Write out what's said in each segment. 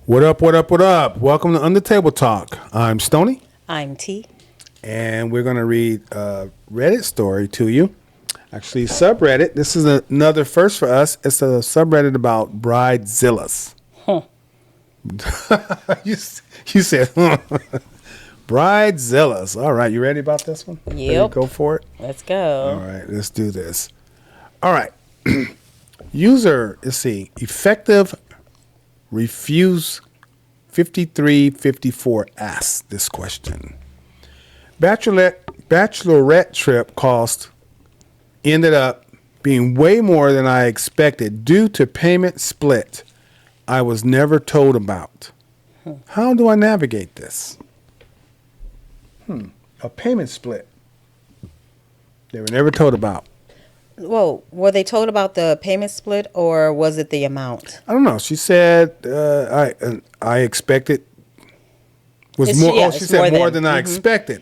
What up, what up, what up? Welcome to Under Table Talk. I'm Stoney. I'm T. And we're going to read a Reddit story to you. Actually, subreddit. This is another first for us. It's a subreddit about bridezillas. You said, bridezillas. All right, you ready about this one? Yep. Go for it. Let's go. All right, let's do this. All right. User, let's see, effective refuse 5354 asks this question. Bachelorette trip cost ended up being way more than I expected due to payment split I was never told about. How do I navigate this? A payment split they were never told about. Whoa, were they told about the payment split or was it the amount? I don't know. She said I expected was more. Yeah, she said more than I expected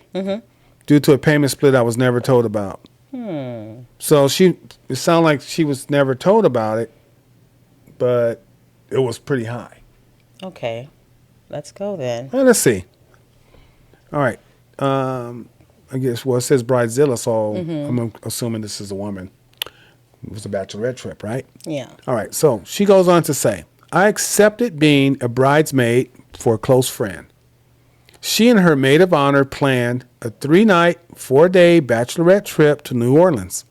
due to a payment split I was never told about. So it sounded like she was never told about it, but it was pretty high. Okay, let's go then. Well, let's see. All right. I guess it says bridezilla, so I'm assuming this is a woman. It was a bachelorette trip, right? Yeah. All right. So she goes on to say, I accepted being a bridesmaid for a close friend. She and her maid of honor planned a 3-night, 4-day bachelorette trip to New Orleans.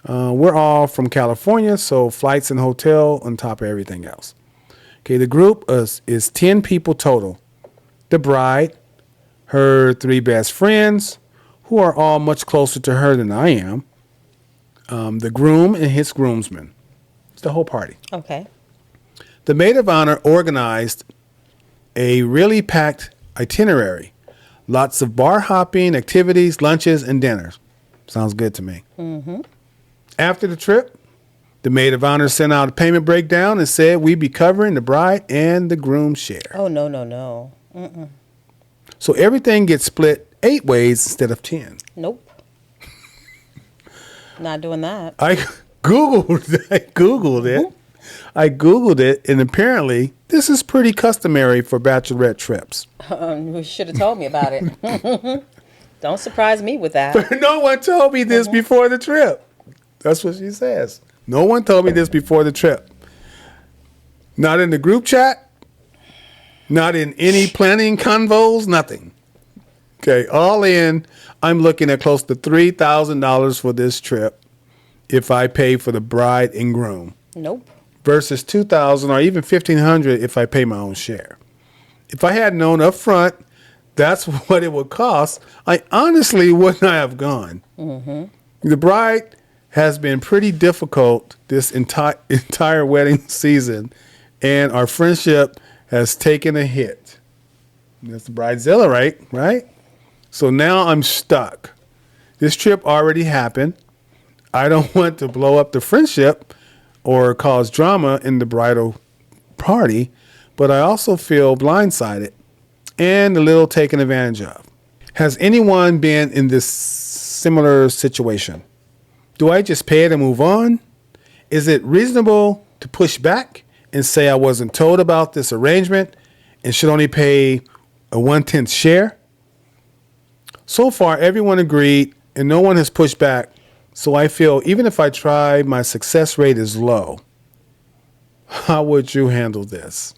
We're all from California, so flights and hotel on top of everything else. Okay, the group is 10 people total. The bride, her 3 best friends, who are all much closer to her than I am, the groom and his groomsmen. It's the whole party. Okay. The maid of honor organized a really packed itinerary. Lots of bar hopping, activities, lunches, and dinners. Sounds good to me. After the trip, the maid of honor sent out a payment breakdown and said we'd be covering the bride and the groom's share. Oh, no. So everything gets split 8 ways instead of 10. Nope. Not doing that. I Googled it, and apparently this is pretty customary for bachelorette trips. You should have told me about it. Don't surprise me with that. But no one told me this before the trip. That's what she says. No one told me this before the trip. Not in the group chat. Not in any planning convos. Nothing. Okay, all in, I'm looking at close to $3,000 for this trip if I pay for the bride and groom. Nope. Versus $2,000 or even $1,500 if I pay my own share. If I had known up front that's what it would cost, I honestly would not have gone. The bride has been pretty difficult this entire wedding season, and our friendship has taken a hit. That's the bridezilla, right? So now I'm stuck. This trip already happened. I don't want to blow up the friendship or cause drama in the bridal party, but I also feel blindsided and a little taken advantage of. Has anyone been in this similar situation? Do I just pay it and move on? Is it reasonable to push back and say I wasn't told about this arrangement and should only pay a 1/10 share? So far, everyone agreed and no one has pushed back. So I feel even if I try, my success rate is low. How would you handle this?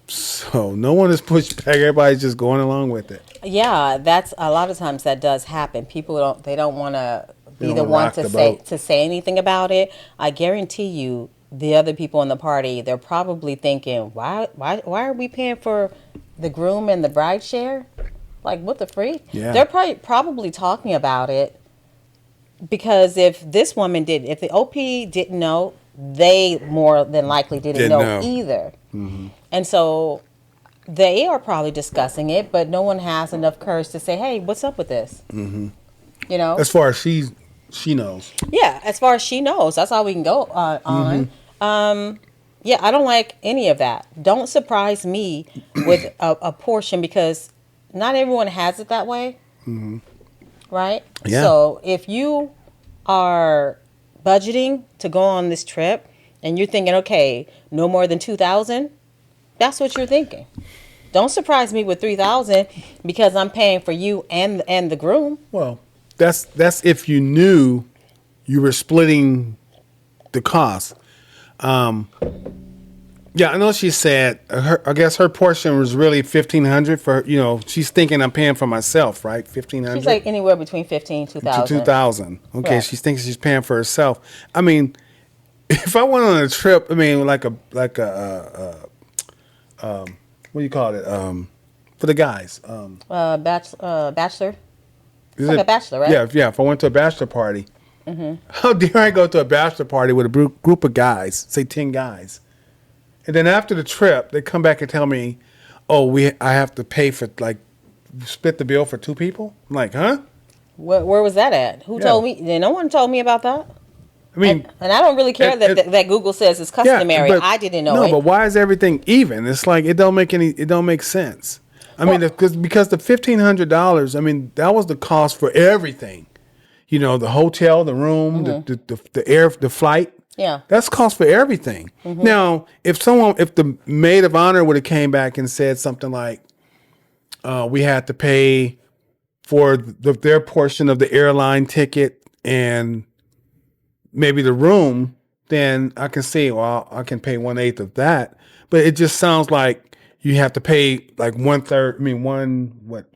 So no one has pushed back. Everybody's just going along with it. Yeah, that's a lot of times that does happen. People don't want to be the one to say anything about it. I guarantee you, the other people in the party, they're probably thinking, why are we paying for the groom and the bride share? Like, what the freak? Yeah. They're probably talking about it because if this woman if the OP didn't know, they more than likely didn't know either. And so they are probably discussing it, but no one has enough courage to say, hey, what's up with this? You know? As far as she knows. Yeah, as far as she knows. That's all we can go on. Yeah, I don't like any of that. Don't surprise me with a portion because not everyone has it that way. Right? Yeah. So if you are budgeting to go on this trip and you're thinking, okay, no more than $2,000, That's what you're thinking. Don't surprise me with $3,000 because I'm paying for you and the groom. Well, that's if you knew you were splitting the cost. Yeah, I know she said I guess her portion was really $1,500 for she's thinking I'm paying for myself, right? $1,500. She's like anywhere between 15 to 2,000. To 2,000. Okay, Right. she thinks she's paying for herself. I mean, if I went on a trip, I mean, like a what do you call it? For the guys. Bachelor. Is It's like a bachelor, right? Yeah, yeah. If I went to a bachelor party, how dare I go to a bachelor party with a group of guys, say 10 guys, and then after the trip, they come back and tell me, "Oh, I have to pay for split the bill for 2 people." I'm like, huh? Where was that at? Who told me? No one told me about that. I mean, and I don't really care that Google says it's customary. but, I didn't know no, it. but why is everything even? It's like it don't make sense. I mean, because the $1,500. I mean, that was the cost for everything. The hotel, the room, the air, the flight. Yeah. That's cost for everything. Now, if the maid of honor would have came back and said something like, we had to pay for their portion of the airline ticket and maybe the room, then I can see, well, I can pay 1/8 of that. But it just sounds like you have to pay like 1/3,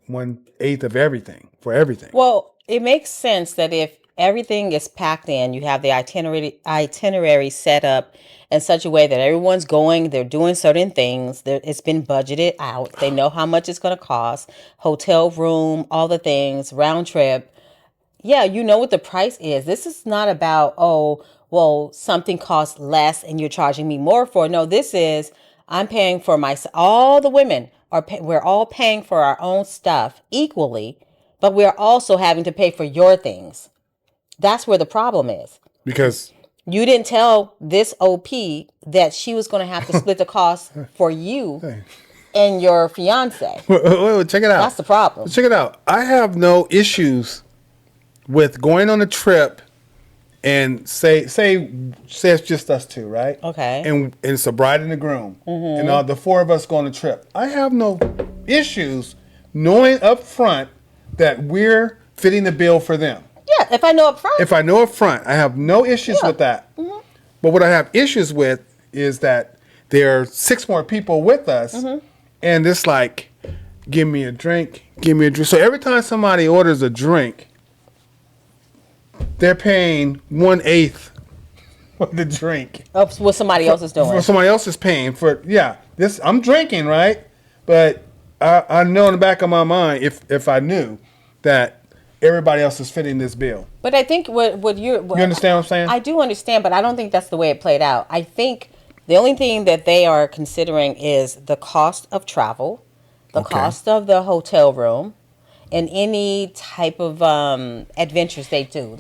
1/8 of everything for everything. Well, it makes sense that if everything is packed in, you have the itinerary set up in such a way that everyone's going, they're doing certain things, it's been budgeted out, they know how much it's going to cost, hotel room, all the things, round trip. Yeah, you know what the price is. This is not about, oh, well, something costs less and you're charging me more for it. No, this is, I'm paying for all the women we're all paying for our own stuff equally, but we're also having to pay for your things. That's where the problem is. Because you didn't tell this OP that she was going to have to split the cost for you and your fiance. Wait, check it out. That's the problem. Check it out. I have no issues with going on a trip and say it's just us 2, right? Okay. And it's a bride and a groom, and the 4 of us go on a trip. I have no issues knowing up front that we're fitting the bill for them. Yeah, if I know up front. If I know up front, I have no issues with that. But what I have issues with is that there are 6 more people with us, and it's like, give me a drink. So every time somebody orders a drink, they're paying 1/8 for the drink. Of what somebody else is doing. For somebody else is paying for this. I'm drinking, right? But I know in the back of my mind, if I knew that everybody else is fitting this bill. But I think what you understand what I'm saying? I do understand, but I don't think that's the way it played out. I think the only thing that they are considering is the cost of travel, the cost of the hotel room, and any type of adventures they do.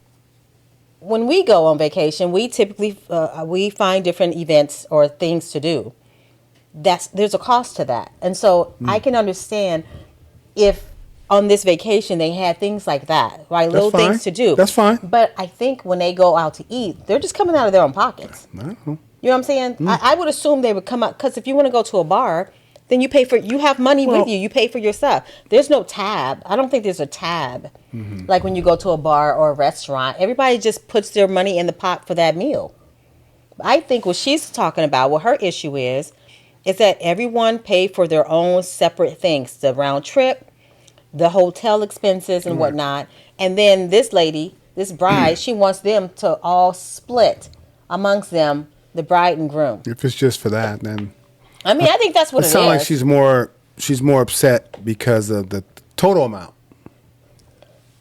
When we go on vacation, we typically we find different events or things to do. There's a cost to that, and so I can understand if on this vacation they had things like that, right? That's little fine. things to do. That's fine. But I think when they go out to eat, they're just coming out of their own pockets. I don't know. You know what I'm saying? I would assume they would come out, because if you want to go to a bar, then you have money with you. You pay for your stuff. There's no tab. I don't think there's a tab. Like when you go to a bar or a restaurant, everybody just puts their money in the pot for that meal. I think what she's talking about, what her issue is that everyone pay for their own separate things. The round trip, the hotel expenses and whatnot. And then this lady, this bride, she wants them to all split amongst them, the bride and groom. If it's just for that, then I mean, I think that's what it is. It sounds like she's more upset because of the total amount.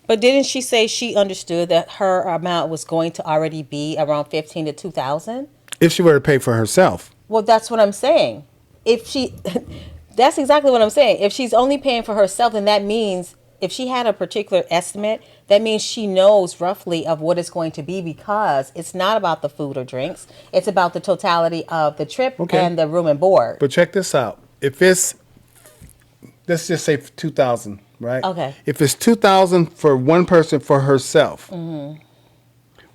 But didn't she say she understood that her amount was going to already be around 15 to 2,000? If she were to pay for herself. Well, that's what I'm saying. That's exactly what I'm saying. If she's only paying for herself, then that means if she had a particular estimate, that means she knows roughly of what it's going to be, because it's not about the food or drinks. It's about the totality of the trip and the room and board. But check this out. If it's, let's just say 2,000, right? Okay. If it's 2,000 for one person for herself,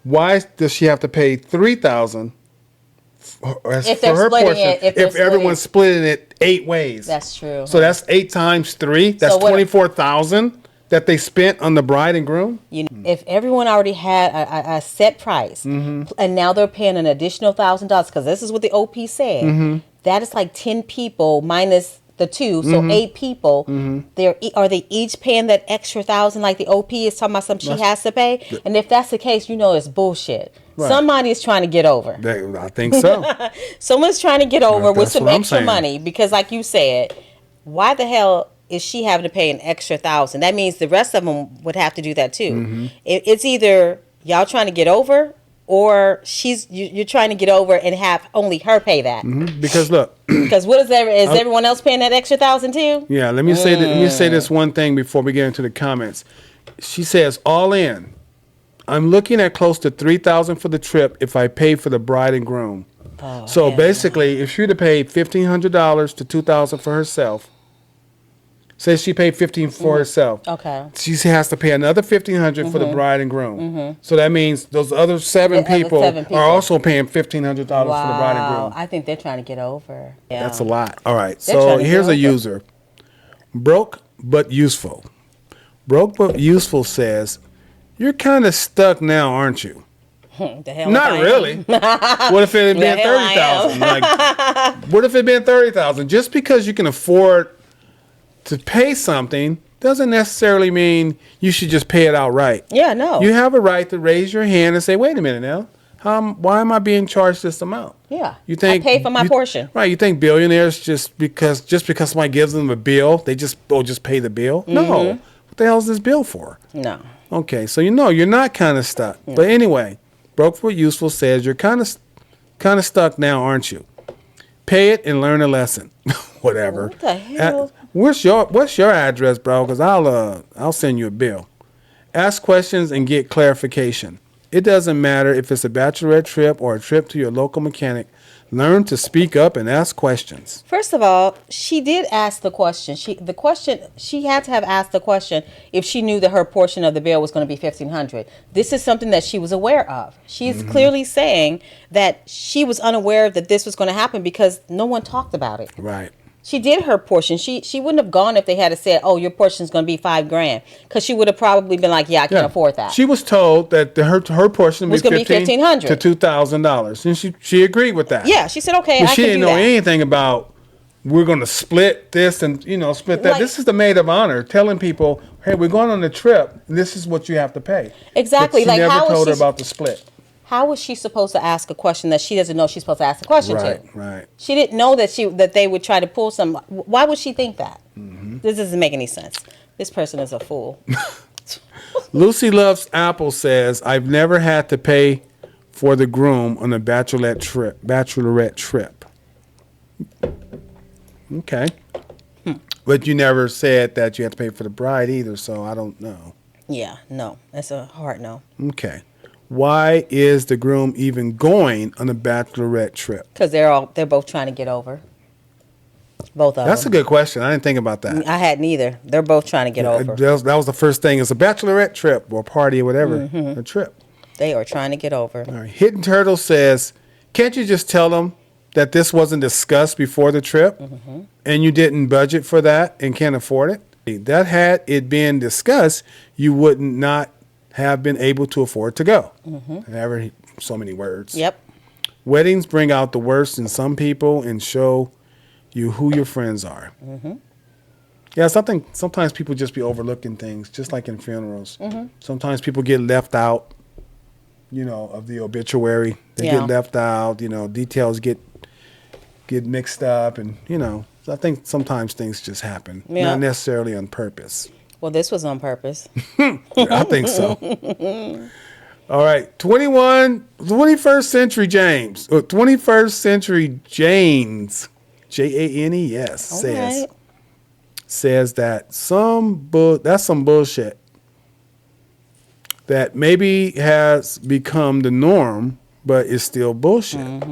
why does she have to pay 3,000 for her portion? If everyone's splitting it 8 ways. That's true. So that's 8 times 3. That's So what- 24,000 that they spent on the bride and groom. You know, if everyone already had a set price, and now they're paying an additional $1,000, because this is what the OP said, that is like 10 people minus the 2, so 8 people. Are they each paying that extra 1,000 like the OP is talking about something she has to pay? And if that's the case, you know it's bullshit. Right. Somebody is trying to get over. I think so. Someone's trying to get over with some extra saying. money, because like you said, why the hell is she having to pay an extra 1,000? That means the rest of them would have to do that too. It's either y'all trying to get over, or you're trying to get over and have only her pay that. Because look, because is everyone else paying that extra 1,000 too? Yeah, let me say that. Let me say this one thing before we get into the comments. She says, all in, I'm looking at close to 3,000 for the trip if I pay for the bride and groom. So basically, if she were to pay $1,500 to $2,000 for herself, say she paid $1,500 for herself. Okay. She has to pay another $1,500 for the bride and groom. So that means those other seven people are also paying $1,500 for the bride and groom. I think they're trying to get over. Yeah. That's a lot. All right. So here's a user. Broke but useful. Broke but useful says, "You're kind of stuck now, aren't you?" The hell Not really. What if it had been 30,000? What if it had been 30,000? Just because you can afford to pay something doesn't necessarily mean you should just pay it outright. Yeah, no. You have a right to raise your hand and say, "Wait a minute now. Why am I being charged this amount?" Yeah. You think I pay for my portion. Right. You think billionaires just because somebody gives them a bill, they just pay the bill? No. What the hell is this bill for? No. Okay, so you're not kind of stuck. No. But anyway, Broke but Useful says, "You're kind of stuck now, aren't you? Pay it and learn a lesson." Whatever. What the hell? What's your address, bro? Because I'll send you a bill. Ask questions and get clarification. It doesn't matter if it's a bachelorette trip or a trip to your local mechanic. Learn to speak up and ask questions. First of all, she did ask the question. She had to have asked the question if she knew that her portion of the bill was going to be $1,500. This is something that she was aware of. She's clearly saying that she was unaware that this was going to happen because no one talked about it. Right. She did her portion. She wouldn't have gone if they had said, "Oh, your portion is going to be $5,000," because she would have probably been like, "Yeah, I can't afford that." She was told that her portion was going to be $1,500 to $2,000, and she agreed with that. Yeah, she said, "Okay, but I she can didn't do know that." anything about we're going to split this and split that. Like, this is the maid of honor telling people, "Hey, we're going on a trip. And this is what you have to pay." Exactly. But she never told her about the split. How was she supposed to ask a question that she doesn't know she's supposed to ask a question to? Right. She didn't know that they would try to pull some. Why would she think that? This doesn't make any sense. This person is a fool. Lucy Loves Apple says, "I've never had to pay for the groom on a bachelorette trip." Okay. But you never said that you had to pay for the bride either, so I don't know. Yeah, no. That's a hard no. Okay. Why is the groom even going on a bachelorette trip? Because they're both trying to get over. Both of them. That's a good question. I didn't think about that. I hadn't either. They're both trying to get over. That was the first thing. It's a bachelorette trip or party or whatever. A trip. They are trying to get over. All right. Hidden Turtle says, "Can't you just tell them that this wasn't discussed before the trip and you didn't budget for that and can't afford it? That had it been discussed, you would not have been able to afford to go." Ever so many words. Yep. Weddings bring out the worst in some people and show you who your friends are. Yeah, sometimes people just be overlooking things, just like in funerals. Sometimes people get left out, of the obituary. They get left out. Details get mixed up, and So I think sometimes things just happen, not necessarily on purpose. Well, this was on purpose. I think so. All right, 21st Century James, or 21st Century Janes, Janes, says that that's some bullshit that maybe has become the norm, but is still bullshit.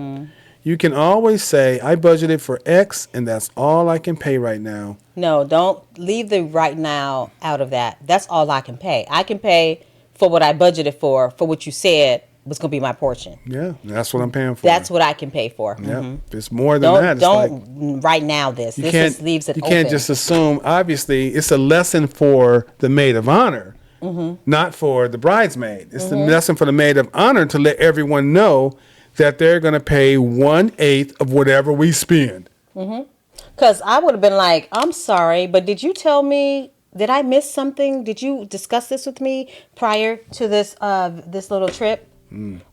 You can always say, "I budgeted for X, and that's all I can pay right now." No, don't leave the right now out of that. That's all I can pay. I can pay for what I budgeted for what you said was going to be my portion. Yeah, that's what I'm paying for. That's what I can pay for. Yeah, Mm-hmm. if it's more than that, it's don't right now. This just leaves it. You open. can't just assume. Obviously, it's a lesson for the maid of honor, not for the bridesmaid. It's a lesson for the maid of honor to let everyone know that they're going to pay 1/8 of whatever we spend. Because I would have been like, I'm sorry, but did you tell me? Did I miss something? Did you discuss this with me prior to this this little trip?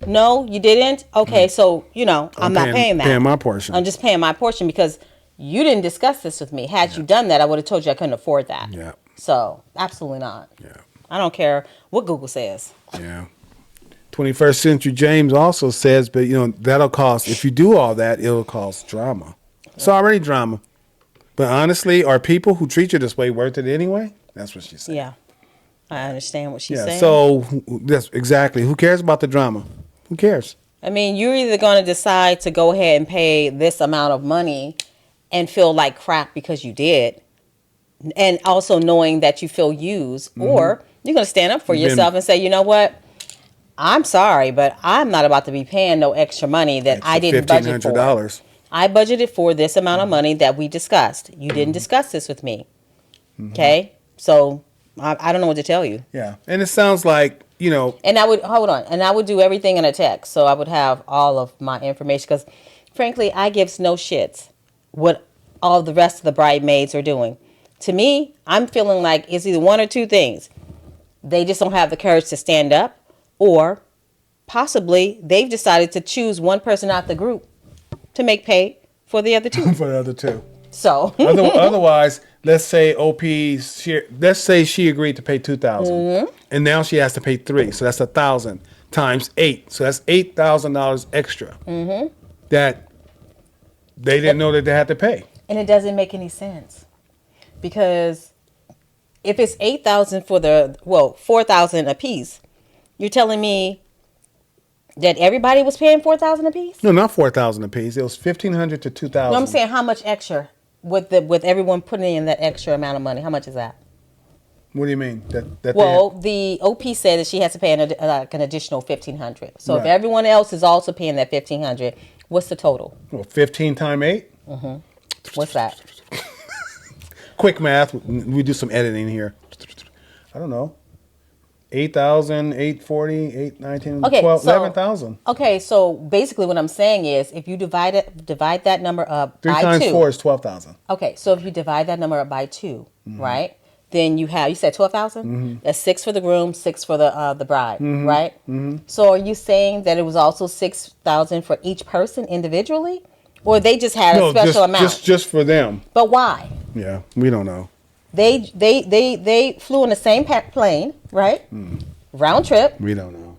No, you didn't? Okay, so, I'm not paying that. Paying my portion. I'm just paying my portion because you didn't discuss this with me. Had you done that, I would have told you I couldn't afford that. Yeah. So, absolutely not. Yeah. I don't care what Google says. Yeah. 21st Century James also says, but, that'll cost, if you do all that, it'll cause drama. It's already drama. But honestly, are people who treat you this way worth it anyway? That's what she said. Yeah. I understand what she's saying. So that's exactly. Who cares about the drama? Who cares? I mean, you're either going to decide to go ahead and pay this amount of money and feel like crap because you did, and also knowing that you feel used, or you're going to stand up for yourself and say, you know what? I'm sorry, but I'm not about to be paying no extra money that I didn't budget for. $1,500. I budgeted for this amount of money that we discussed. You didn't discuss this with me. Okay? So I don't know what to tell you. Yeah. And it sounds like, And I would, hold on, and I would do everything in a text. So I would have all of my information because, frankly, I gives no shits what all the rest of the bridesmaids are doing. To me, I'm feeling like it's either one or two things. They just don't have the courage to stand up, or possibly they've decided to choose one person out the group to make pay for the other two. For the other two. So otherwise, let's say let's say she agreed to pay $2,000, and now she has to pay $3,000, so that's $1,000 times 8, so that's $8,000 extra that they didn't know that they had to pay. And it doesn't make any sense because if it's $8,000 for $4,000 a piece, you're telling me that everybody was paying $4,000 a piece? No, not $4,000 a piece. It was $1,500 to $2,000. No, I'm saying how much extra with everyone putting in that extra amount of money. How much is that? What do you mean? The OP said that she has to pay an additional $1,500. So if everyone else is also paying that $1,500, what's the total? Well, 15 times 8. What's that? Quick math. We do some editing here. I don't know. 8,000, 840, 819, 12, 11,000. Okay, so basically what I'm saying is if you divide that number up by 2. 3 times 4 is 12,000. Okay, so if you divide that number up by 2, right? Then you said 12,000? That's 6 for the groom, 6 for the bride, right? So are you saying that it was also 6,000 for each person individually? Or they just had a special amount? Just for them. But why? Yeah, we don't know. They flew in the same plane, right? Round trip. We don't know.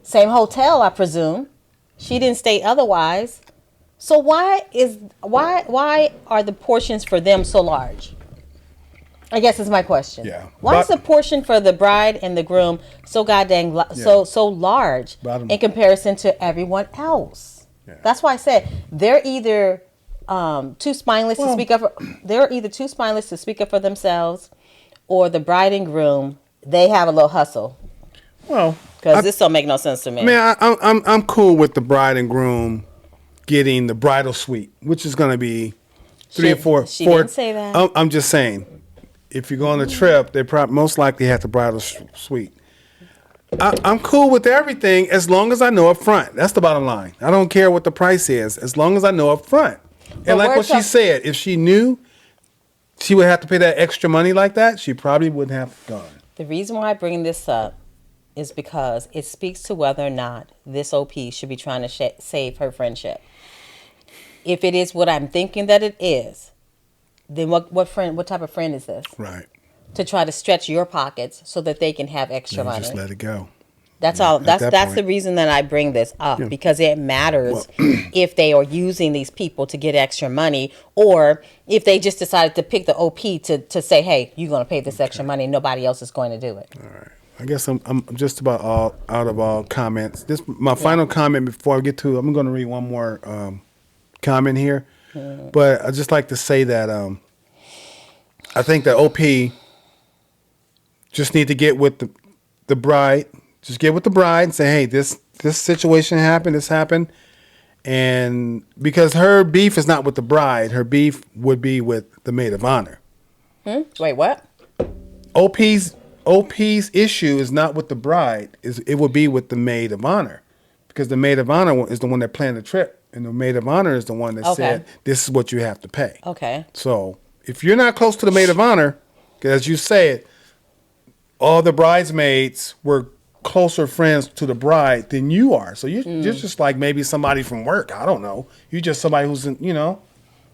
Same hotel, I presume. She didn't stay otherwise. So why are the portions for them so large? I guess is my question. Yeah. Why is the portion for the bride and the groom so goddamn so large in comparison to everyone else? Yeah. That's why I said they're either too spineless to speak up. They're either too spineless to speak up for themselves, or the bride and groom, they have a little hustle. Well, because this don't make no sense to me. Man, I'm cool with the bride and groom getting the bridal suite, which is going to be 3 or 4. She didn't say that. I'm just saying, if you go on a trip, they most likely have the bridal suite. I'm cool with everything as long as I know up front. That's the bottom line. I don't care what the price is as long as I know up front. And like what she said, if she knew she would have to pay that extra money like that, she probably wouldn't have gone. The reason why I bring this up is because it speaks to whether or not this OP should be trying to save her friendship. If it is what I'm thinking that it is, then what type of friend is this? Right. To try to stretch your pockets so that they can have extra money. Just let it go. That's all. That's the reason that I bring this up, because it matters if they are using these people to get extra money, or if they just decided to pick the OP to say, "Hey, you're going to pay this extra money. Nobody else is going to do it." All right. I guess I'm just about out of all comments. This my final comment before I get to. I'm going to read one more comment here, but I just like to say that I think the OP just need to get with the bride. Just get with the bride and say, hey, this this situation happened, this happened. And because her beef is not with the bride, her beef would be with the maid of honor. Wait, what? OP's issue is not with the bride. It would be with the maid of honor. Because the maid of honor is the one that planned the trip. And the maid of honor is the one that said, this is what you have to pay. Okay. So if you're not close to the maid of honor, as you said, all the bridesmaids were closer friends to the bride than you are. So you're just like maybe somebody from work. I don't know. You're just somebody who's,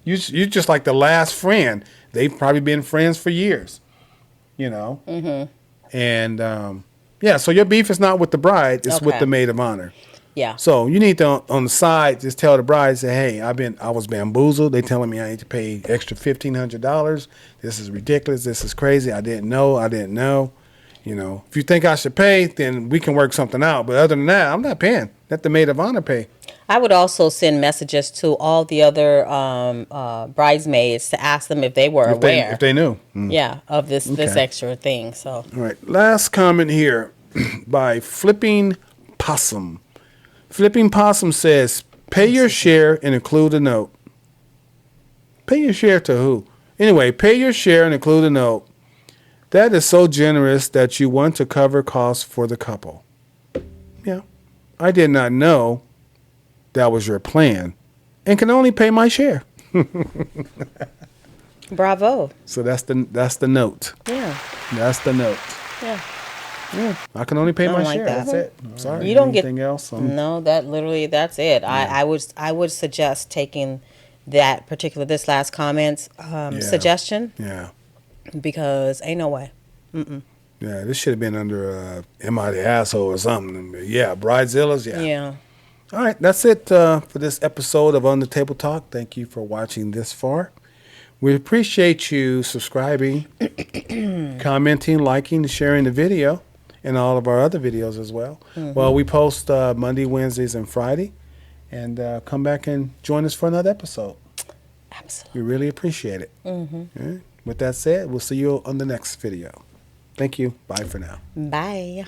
you're just like the last friend. They've probably been friends for years, Mm-hmm. And, so your beef is not with the bride. It's with the maid of honor. Yeah. So you need to, on the side, just tell the bride, say, hey, I was bamboozled. They telling me I need to pay extra $1,500. This is ridiculous. This is crazy. I didn't know. If you think I should pay, then we can work something out. But other than that, I'm not paying. Let the maid of honor pay. I would also send messages to all the other bridesmaids to ask them if they were aware. If they knew. Yeah, of this extra thing. So. All right. Last comment here by Flipping Possum. Flipping Possum says, pay your share and include a note. Pay your share to who? Anyway, pay your share and include a note. That is so generous that you want to cover costs for the couple. Yeah. I did not know that was your plan and can only pay my share. Bravo. So that's the note. Yeah. That's the note. Yeah. Yeah. I can only pay my like share. that. That's it. I'm sorry. You don't Anything get else? No, that's it. Yeah. I would suggest taking that particular this last comments suggestion. Yeah. Because ain't no way. Mm-mm. Yeah, this should have been under Am I the Asshole or something. Yeah, Bridezillas, yeah. Yeah. All right, that's it for this episode of On the Table Talk. Thank you for watching this far. We appreciate you subscribing, commenting, liking, sharing the video, and all of our other videos as well. Mm-hmm. Well, we post Monday, Wednesdays, and Friday. And come back and join us for another episode. Absolutely. We really appreciate it. Mm-hmm. All right. With that said, we'll see you on the next video. Thank you. Bye for now. Bye.